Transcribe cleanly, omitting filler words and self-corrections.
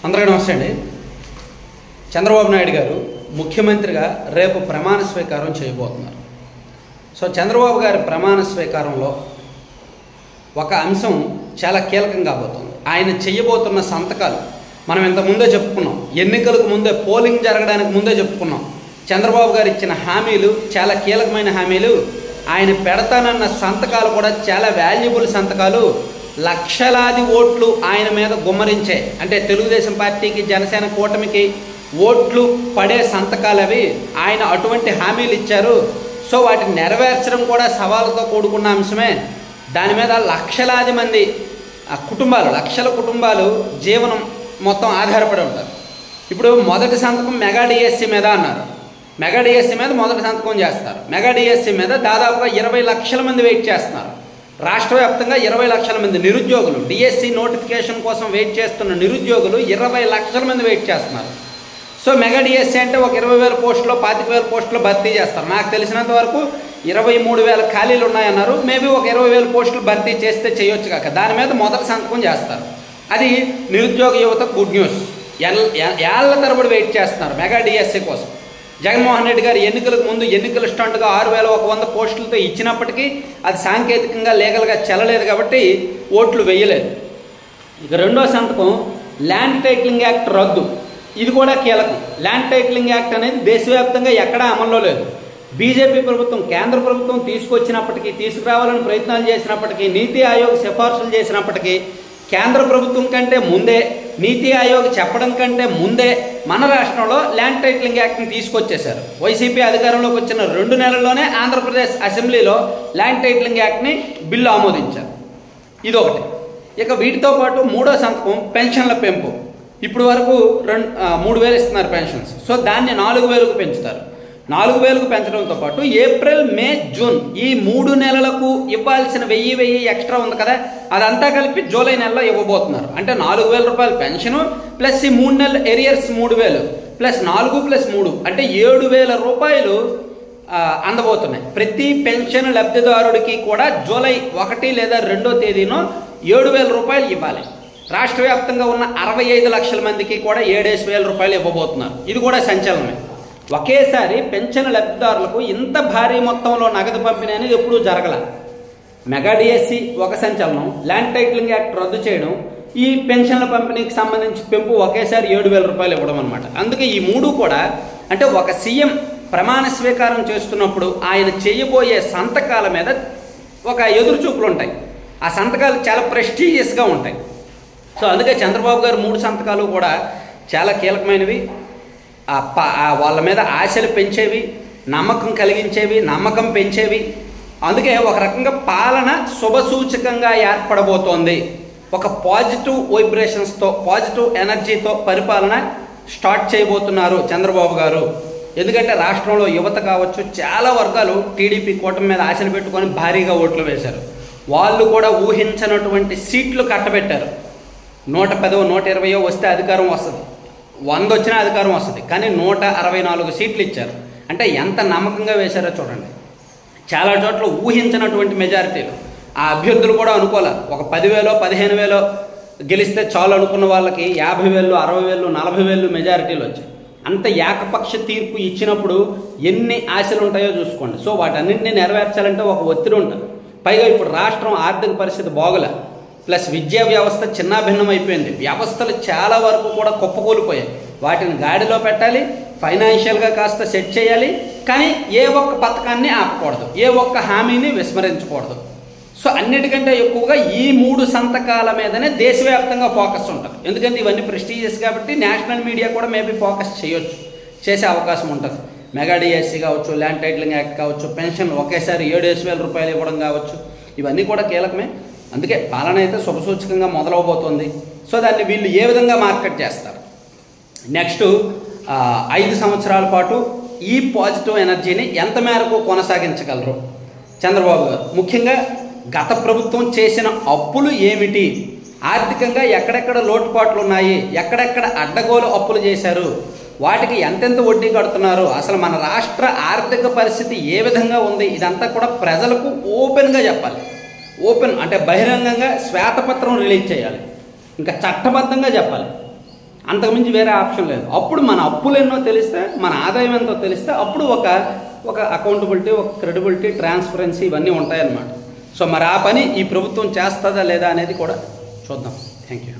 అందరికీ నమస్తే అండి. చంద్రబాబు నాయుడు గారు ముఖ్యమంత్రిగా రేపు ప్రమాణ స్వీకారం చేయబోతున్నారు. సో చంద్రబాబు గారి ప్రమాణ స్వీకారంలో ఒక అంశం చాలా కీలకం కాబోతుంది. ఆయన చేయబోతున్న సంతకాలు మనం ఇంతకుముందే చెప్పుకున్నాం. ఎన్నికలకు ముందే, పోలింగ్ జరగడానికి ముందే చెప్పుకున్నాం. చంద్రబాబు గారు ఇచ్చిన హామీలు చాలా కీలకమైన హామీలు. ఆయన పెడతానన్న సంతకాలు కూడా చాలా వాల్యుబుల్ సంతకాలు. లక్షలాది ఓట్లు ఆయన మీద గుమ్మరించే, అంటే తెలుగుదేశం పార్టీకి, జనసేన కూటమికి ఓట్లు పడే సంతకాలు అవి. ఆయన అటువంటి హామీలు ఇచ్చారు. సో వాటిని నెరవేర్చడం కూడా సవాలుతో కూడుకున్న అంశమే. దాని మీద లక్షలాది మంది కుటుంబాలు, లక్షల కుటుంబాలు జీవనం మొత్తం ఆధారపడి ఉంటారు. ఇప్పుడు మొదటి సంతకం మెగా డిఎస్సి మీద అన్నారు. మెగా డిఎస్సి మీద మొదటి సంతకం చేస్తారు. మెగా డిఎస్సి మీద దాదాపుగా 20 లక్షల మంది వెయిట్ చేస్తున్నారు. రాష్ట్ర వ్యాప్తంగా 20 లక్షల మంది నిరుద్యోగులు, డిఎస్సి నోటిఫికేషన్ కోసం వెయిట్ చేస్తున్న నిరుద్యోగులు 20 లక్షల మంది వెయిట్ చేస్తున్నారు. సో మెగా డిఎస్సి అంటే ఒక 20,000 పోస్టులో 25,000 పోస్టులు భర్తీ చేస్తారు. నాకు తెలిసినంత వరకు 23,000 ఖాళీలు ఉన్నాయన్నారు. మేబీ ఒక 20,000 పోస్టులు భర్తీ చేస్తే చేయొచ్చు కాక దాని మీద మొదటి సంతకం చేస్తారు. అది నిరుద్యోగ యువత గుడ్ న్యూస్. ఏళ్ల తరబడి వెయిట్ చేస్తున్నారు మెగా డిఎస్సి కోసం. జగన్మోహన్ రెడ్డి గారు ఎన్నికలకు ముందు ఎన్నికల స్టంట్గా 6,100 పోస్టులతో ఇచ్చినప్పటికీ అది సాంకేతికంగా లీగల్గా చెల్లలేదు కాబట్టి ఓట్లు వేయలేదు. ఇక రెండో సంతకం ల్యాండ్ టైటిలింగ్ యాక్ట్ రద్దు. ఇది కూడా కీలకం. ల్యాండ్ టైటిలింగ్ యాక్ట్ అనేది దేశవ్యాప్తంగా ఎక్కడా అమల్లో లేదు. బీజేపీ ప్రభుత్వం, కేంద్ర ప్రభుత్వం తీసుకొచ్చినప్పటికీ, తీసుకురావాలని ప్రయత్నాలు చేసినప్పటికీ, నీతి ఆయోగ్ సిఫార్సులు చేసినప్పటికీ, కేంద్ర ప్రభుత్వం కంటే ముందే, నీతి ఆయోగ్ చెప్పడం కంటే ముందే మన రాష్ట్రంలో ల్యాండ్ టైటిలింగ్ యాక్ట్ని తీసుకొచ్చేశారు. వైసీపీ అధికారంలోకి వచ్చిన 2 నెలల్లోనే ఆంధ్రప్రదేశ్ అసెంబ్లీలో ల్యాండ్ టైటిలింగ్ యాక్ట్ని బిల్లు ఆమోదించారు. ఇదొకటి. ఇక వీటితో పాటు మూడో సంతకం పెన్షన్ల పెంపు. ఇప్పుడు వరకు 3,000 ఇస్తున్నారు పెన్షన్స్. సో దాన్ని 4,000కు పెంచుతారు. 4,000కు పెంచడంతో పాటు ఏప్రిల్, మే, జూన్ ఈ 3 నెలలకు ఇవ్వాల్సిన 1,000 ఎక్స్ట్రా ఉంది కదా, అదంతా కలిపి జూలై నెలలో ఇవ్వబోతున్నారు. అంటే 4,000 రూపాయలు పెన్షను ప్లస్ ఈ 3 నెలల ఎరియర్స్ 3,000 ప్లస్ 4 ప్లస్ 3 అంటే 7,000 రూపాయలు అందబోతున్నాయి. ప్రతి పెన్షన్ లబ్ధిదారుడికి కూడా జూలై 1 లేదా 2వ తేదీనో 7,000 రూపాయలు ఇవ్వాలి. రాష్ట్ర వ్యాప్తంగా ఉన్న 65 లక్షల మందికి కూడా 7,000 రూపాయలు ఇవ్వబోతున్నారు. ఇది కూడా సంచలనమే. ఒకేసారి పెన్షన్ లబ్ధిదారులకు ఇంత భారీ మొత్తంలో నగదు పంపిణీ అనేది ఎప్పుడూ జరగల. మెగా డిఎస్సి ఒక సంచలనం, ల్యాండ్ టైటిలింగ్ యాక్ట్ రద్దు చేయడం, ఈ పెన్షన్ల పంపిణీకి సంబంధించి పెంపు ఒకేసారి 7,000 రూపాయలు ఇవ్వడం అనమాట. అందుకే ఈ 3 కూడా, అంటే ఒక సీఎం ప్రమాణ స్వీకారం చేస్తున్నప్పుడు ఆయన చేయబోయే సంతకాల మీద ఒక ఎదురుచూపులు ఉంటాయి. ఆ సంతకాలు చాలా ప్రెస్టీజియస్గా ఉంటాయి. సో అందుకే చంద్రబాబు గారు 3 సంతకాలు కూడా చాలా కీలకమైనవి. వాళ్ళ మీద ఆశలు పెంచేవి, నమ్మకం కలిగించేవి, నమ్మకం పెంచేవి. అందుకే ఒక రకంగా పాలన శుభసూచకంగా ఏర్పడబోతోంది. ఒక పాజిటివ్ వైబ్రేషన్స్తో, పాజిటివ్ ఎనర్జీతో పరిపాలన స్టార్ట్ చేయబోతున్నారు చంద్రబాబు గారు. ఎందుకంటే రాష్ట్రంలో యువత కావచ్చు, చాలా వర్గాలు టీడీపీ కూటమి మీద ఆశలు పెట్టుకొని భారీగా ఓట్లు వేశారు. వాళ్ళు కూడా ఊహించినటువంటి సీట్లు కట్టబెట్టారు. 110, 120 వస్తే అధికారం వస్తుంది, 100 వచ్చినా అధికారం వస్తుంది. కానీ 164 సీట్లు ఇచ్చారు. అంటే ఎంత నమ్మకంగా వేశారో చూడండి. చాలా చోట్ల ఊహించినటువంటి మెజారిటీలు. ఆ అభ్యర్థులు కూడా అనుకోలే. ఒక 10,000, 15,000 గెలిస్తే చాలు అనుకున్న వాళ్ళకి 50,000, 60,000, 40,000 మెజారిటీలు వచ్చాయి. అంత ఏకపక్ష తీర్పు ఇచ్చినప్పుడు ఎన్ని ఆశలు ఉంటాయో చూసుకోండి. సో వాటన్నింటినీ నెరవేర్చాలంటే ఒక ఒత్తిడి ఉంటుంది. పైగా ఇప్పుడు రాష్ట్రం ఆర్థిక పరిస్థితి బాగులే. ప్లస్ విద్యా వ్యవస్థ చిన్నాభిన్నం అయిపోయింది. వ్యవస్థలు చాలా వరకు కూడా కుప్పకూలిపోయాయి. వాటిని గాడిలో పెట్టాలి, ఫైనాన్షియల్గా కాస్త సెట్ చేయాలి. కానీ ఏ ఒక్క పథకాన్ని ఆపకూడదు, ఏ ఒక్క హామీని విస్మరించకూడదు. సో అన్నిటికంటే ఎక్కువగా ఈ 3 సంతకాల మీదనే దేశవ్యాప్తంగా ఫోకస్ ఉంటుంది. ఎందుకంటే ఇవన్నీ ప్రెస్టీజియస్ కాబట్టి నేషనల్ మీడియా కూడా మేబీ ఫోకస్ చేసే అవకాశం ఉంటుంది. మెగా డిఎస్సి కావచ్చు, ల్యాండ్ టైటిలింగ్ యాక్ట్ కావచ్చు, పెన్షన్ ఒకేసారి 7,000 రూపాయలు ఇవ్వడం కావచ్చు, ఇవన్నీ కూడా కీలకమే. అందుకే పాలన అయితే శుభసూచకంగా మొదలవబోతోంది. సో దాన్ని వీళ్ళు ఏ విధంగా మార్కెట్ చేస్తారు, నెక్స్ట్ 5 సంవత్సరాల పాటు ఈ పాజిటివ్ ఎనర్జీని ఎంత మేరకు కొనసాగించగలరు చంద్రబాబు గారు. ముఖ్యంగా గత ప్రభుత్వం చేసిన అప్పులు ఏమిటి, ఆర్థికంగా ఎక్కడెక్కడ లోటుపాట్లు ఉన్నాయి, ఎక్కడెక్కడ అడ్డగోలు అప్పులు చేశారు, వాటికి ఎంతెంత వడ్డీ కడుతున్నారు, అసలు మన రాష్ట్ర ఆర్థిక పరిస్థితి ఏ విధంగా ఉంది, ఇదంతా కూడా ప్రజలకు ఓపెన్గా చెప్పాలి. ఓపెన్ అంటే బహిరంగంగా శ్వేతపత్రం రిలీజ్ చేయాలి. ఇంకా చట్టబద్ధంగా చెప్పాలి. అంతకుమించి వేరే ఆప్షన్ లేదు. అప్పుడు మన అప్పులు ఎన్నో తెలిస్తే, మన ఆదాయం ఎంతో తెలిస్తే అప్పుడు ఒక అకౌంటబిలిటీ, ఒక క్రెడిబిలిటీ, ట్రాన్స్పరెన్సీ ఇవన్నీ ఉంటాయన్నమాట. సో మరి ఆ పని ఈ ప్రభుత్వం చేస్తుందా లేదా అనేది కూడా చూద్దాం. Thank you.